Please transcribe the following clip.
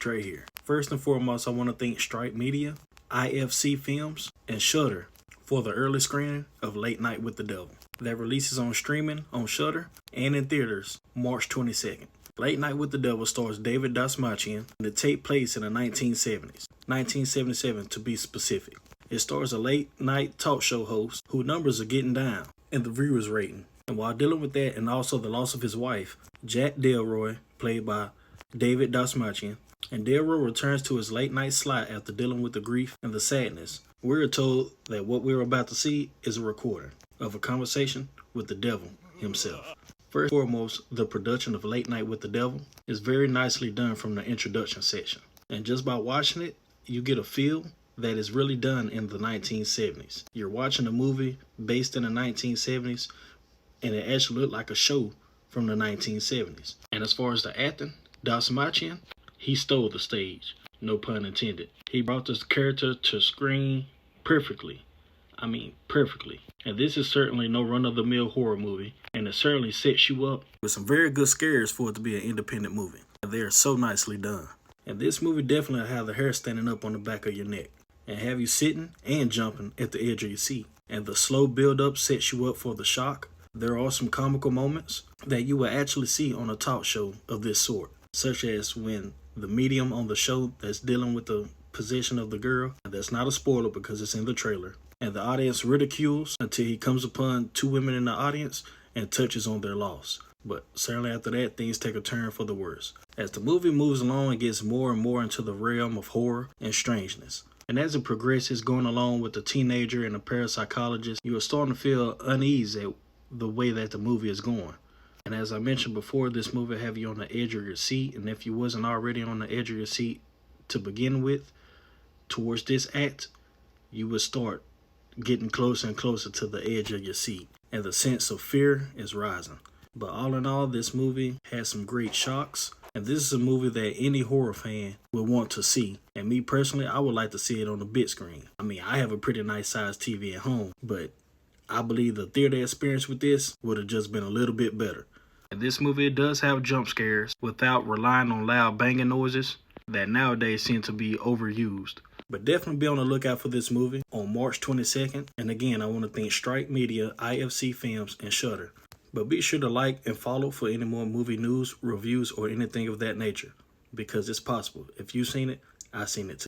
right here. First and foremost, I want to thank Stripe Media, IFC Films, and Shudder for the early screening of Late Night with the Devil that releases on streaming on Shudder and in theaters March 22nd. Late Night with the Devil stars David Dastmalchian and it takes place in the 1970s, 1977 to be specific. It stars a late night talk show host whose numbers are getting down in the viewers rating. And while dealing with that and also the loss of his wife, Jack Delroy, played by David Dastmalchian, and Delroy returns to his late night slot after dealing with the grief and the sadness. We're told that what we're about to see is a recording of a conversation with the devil himself. First and foremost, the production of Late Night with the Devil is very nicely done from the introduction section. And just by watching it, you get a feel that is really done in the 1970s. You're watching a movie based in the 1970s, and it actually looked like a show from the 1970s. And as far as the acting, Dastmalchian, he stole the stage, no pun intended. He brought this character to screen perfectly. I mean, perfectly. And this is certainly no run-of-the-mill horror movie, and it certainly sets you up with some very good scares for it to be an independent movie. And they are so nicely done. And this movie definitely have the hair standing up on the back of your neck, and have you sitting and jumping at the edge of your seat. And the slow build-up sets you up for the shock. There are some comical moments that you will actually see on a talk show of this sort, such as when the medium on the show that's dealing with the position of the girl, and that's not a spoiler because it's in the trailer, and the audience ridicules until he comes upon two women in the audience and touches on their loss. But certainly after that, things take a turn for the worse. As the movie moves along, it gets more and more into the realm of horror and strangeness. And as it progresses, going along with the teenager and the parapsychologist, you are starting to feel unease at the way that the movie is going. And as I mentioned before, this movie have you on the edge of your seat. And if you wasn't already on the edge of your seat to begin with, towards this act, you would start getting closer and closer to the edge of your seat. And the sense of fear is rising. But all in all, this movie has some great shocks. And this is a movie that any horror fan would want to see. And me personally, I would like to see it on the big screen. I mean, I have a pretty nice sized TV at home, but I believe the theater experience with this would have just been a little bit better. And this movie does have jump scares without relying on loud banging noises that nowadays seem to be overused. But definitely be on the lookout for this movie on March 22nd. And again, I want to thank Stripe Media, IFC Films, and Shudder. But be sure to like and follow for any more movie news, reviews, or anything of that nature. Because it's possible. If you've seen it, I've seen it too.